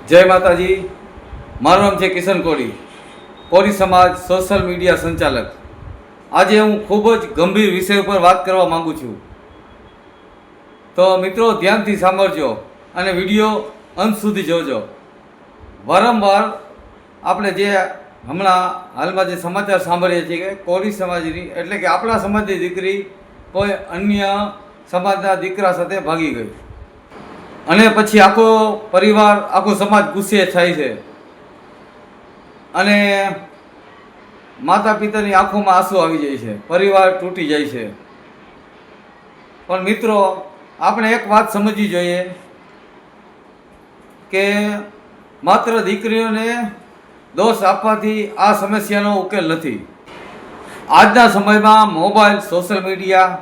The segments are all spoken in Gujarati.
જય માતાજી. મારું નામ છે કિશન કોડી, કોડી સમાજ સોશિયલ મીડિયા સંચાલક. આજે હું ખૂબ જ ગંભીર વિષય ઉપર વાત કરવા માંગુ છું. તો મિત્રો ધ્યાનથી સાંભળજો અને વિડીયો અંત સુધી જોજો. વારંવાર આપણે જે હમણાં હાલમાં જે સમાચાર સાંભળીએ છીએ કે કોળી સમાજની એટલે કે આપણા સમાજની દીકરી કોઈ અન્ય સમાજના દીકરા સાથે ભાગી ગઈ અને પછી આખો પરિવાર આખો સમાજ ગુસ્સે થાય છે અને માતા પિતાની આંખોમાં આંસુ આવી જાય છે, પરિવાર તૂટી જાય છે. પણ મિત્રો આપણે એક વાત સમજવી જોઈએ કે માત્ર દીકરીઓને દોષ આપવાથી આ સમસ્યાનો ઉકેલ નથી. આજના સમયમાં મોબાઈલ, સોશિયલ મીડિયા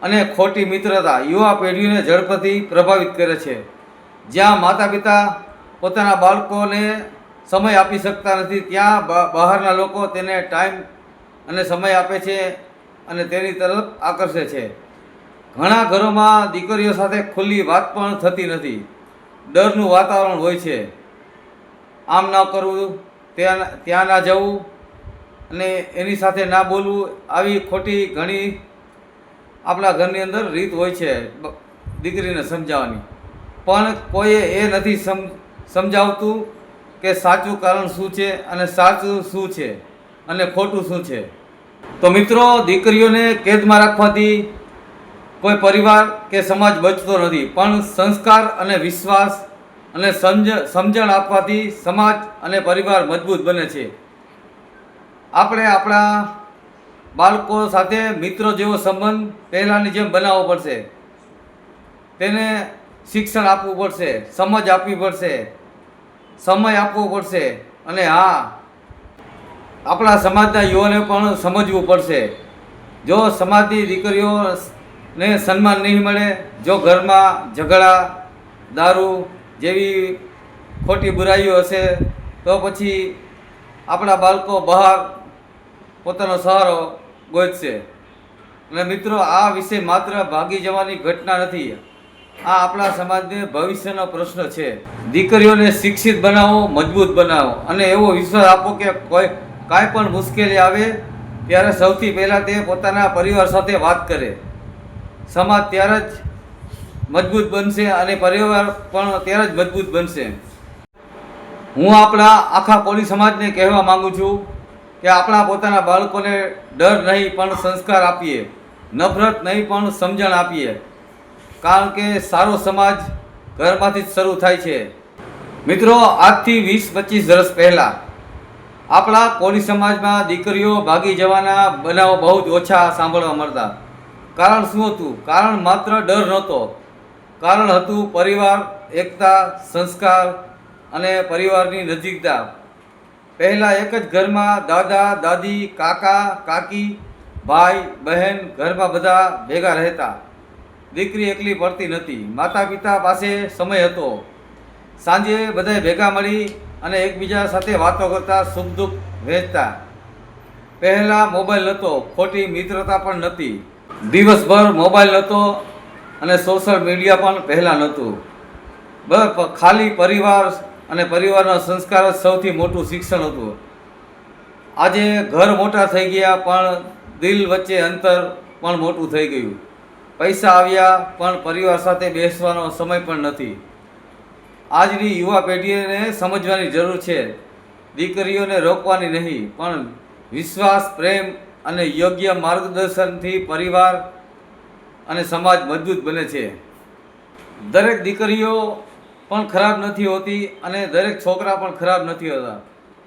અને ખોટી મિત્રતા યુવા પેઢીને ઝડપથી પ્રભાવિત કરે છે. જ્યાં માતા પિતા પોતાના બાળકોને સમય આપી શકતા નથી, ત્યાં બહારના લોકો તેને ટાઈમ અને સમય આપે છે અને તેની તરફ આકર્ષે છે. ઘણા ઘરોમાં દીકરીઓ સાથે ખુલ્લી વાત પણ થતી નથી. ડરનું વાતાવરણ હોય છે. આમ ન કરવું, ત્યાં ના જવું અને એની સાથે ના બોલવું, આવી ખોટી ઘણી આપણા ઘરની અંદર રીત હોય છે દીકરીને સમજાવવાની. પણ કોઈએ એ નથી સમજાવતું કે સાચું કારણ શું છે અને સાચું શું છે અને ખોટું શું છે. તો મિત્રો, દીકરીઓને કેદમાં રાખવાથી કોઈ પરિવાર કે સમાજ બચતો નથી, પણ સંસ્કાર અને વિશ્વાસ અને સમજણ આપવાથી સમાજ અને પરિવાર મજબૂત બને છે. આપણે આપણા બાળકો સાથે મિત્રો જેવો સંબંધ પહેલાંની જેમ બનાવવો પડશે. તેને શિક્ષણ આપવું પડશે, સમજ આપવી પડશે, સમય આપવો પડશે અને હા, આપણા સમાજના યુવાને પણ સમજવું પડશે. જો સમાજની દીકરીઓને સન્માન નહીં મળે, જો ઘરમાં ઝઘડા, દારૂ જેવી ખોટી બુરાઈઓ હશે, તો પછી આપણા બાળકો બહાર પોતાનો સહારો ગોતશે. અને મિત્રો, આ વિષય માત્ર ભાગી જવાની ઘટના નથી, આ આપણા સમાજને ભવિષ્યનો પ્રશ્ન છે. દીકરીઓને શિક્ષિત બનાવો, મજબૂત બનાવો અને એવો વિશ્વાસ આપો કે કાંઈ પણ મુશ્કેલી આવે ત્યારે સૌથી પહેલાં તે પોતાના પરિવાર સાથે વાત કરે. સમાજ ત્યારે જ મજબૂત બનશે અને પરિવાર પણ ત્યારે જ મજબૂત બનશે. હું આપણા આખા કોળી સમાજને કહેવા માગું છું કે આપણા પોતાના બાળકોને ડર નહીં પણ સંસ્કાર આપીએ, નફરત નહીં પણ સમજણ આપીએ. કારણ કે સારો સમાજ ઘરમાંથી જ શરૂ થાય છે. મિત્રો, આજથી 20-25 વર્ષ પહેલાં આપણા કોળી સમાજમાં દીકરીઓ ભાગી જવાના બનાવો બહુ જ ઓછા સાંભળવા મળતા. કારણ શું હતું? કારણ માત્ર ડર નહોતો, કારણ હતું પરિવાર, એકતા, સંસ્કાર અને પરિવારની નજીકતા. પહેલાં એક જ ઘરમાં દાદા, દાદી, કાકા, કાકી, ભાઈ, બહેન, ઘરમાં બધા ભેગા રહેતા. દીકરી એકલી પડતી નથી. માતા પિતા પાસે સમય હતો. સાંજે બધાએ ભેગા મળી અને એકબીજા સાથે વાતો કરતા, સુખ દુઃખ વહેંચતા. પહેલાં મોબાઈલ નહોતો, ખોટી મિત્રતા પણ નહોતી. દિવસભર મોબાઈલ નહોતો અને સોશિયલ મીડિયા પણ પહેલાં નહોતું. બસ ખાલી પરિવાર અને પરિવારના સંસ્કાર જ સૌથી મોટું શિક્ષણ હતું. આજે ઘર મોટા થઈ ગયા પણ દિલ વચ્ચે અંતર પણ મોટું થઈ ગયું. પૈસા આવ્યા પણ પરિવાર સાથે બેસવાનો સમય પણ નથી. આજની યુવા પેઢીને સમજવાની જરૂર છે. દીકરીઓને રોકવાની નહીં, પણ વિશ્વાસ, પ્રેમ અને યોગ્ય માર્ગદર્શનથી પરિવાર અને સમાજ મજબૂત બને છે. દરેક દીકરીઓ પણ ખરાબ નથી હોતી અને દરેક છોકરા પણ ખરાબ નથી હોતા.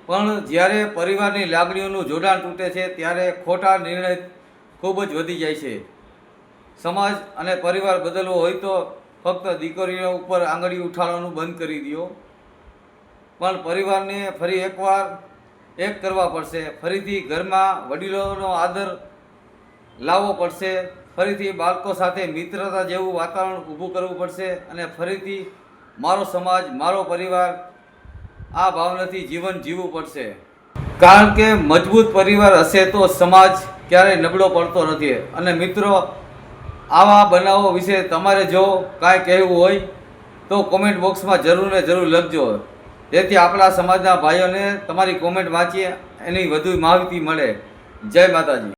પણ જ્યારે પરિવારની લાગણીઓનું જોડાણ તૂટે છે ત્યારે ખોટા નિર્ણય ખૂબ જ વધી જાય છે. સમાજ અને પરિવાર બદલવો હોય તો ફક્ત દીકરીઓ ઉપર આંગળી ઉઠાડવાનું બંધ કરી દો, પણ પરિવારને ફરી એકવાર એક કરવા પડશે. ફરીથી ઘરમાં વડીલોનો આદર લાવવો પડશે. ફરીથી બાળકો સાથે મિત્રતા જેવું વાતાવરણ ઊભું કરવું પડશે અને ફરીથી મારો સમાજ, મારો પરિવાર, આ ભાવનાથી જીવન જીવવું પડશે. કારણ કે મજબૂત પરિવાર હશે તો સમાજ ક્યારેય નબળો પડતો નથી. અને મિત્રો, આવા બનાવો વિશે તમારે જો કાંઈ કહેવું હોય તો કોમેન્ટ બોક્સમાં જરૂર ને જરૂર લખજો, જેથી આપણા સમાજના ભાઈઓને તમારી કોમેન્ટ વાંચીએ એની વધુ માહિતી મળે. જય માતાજી.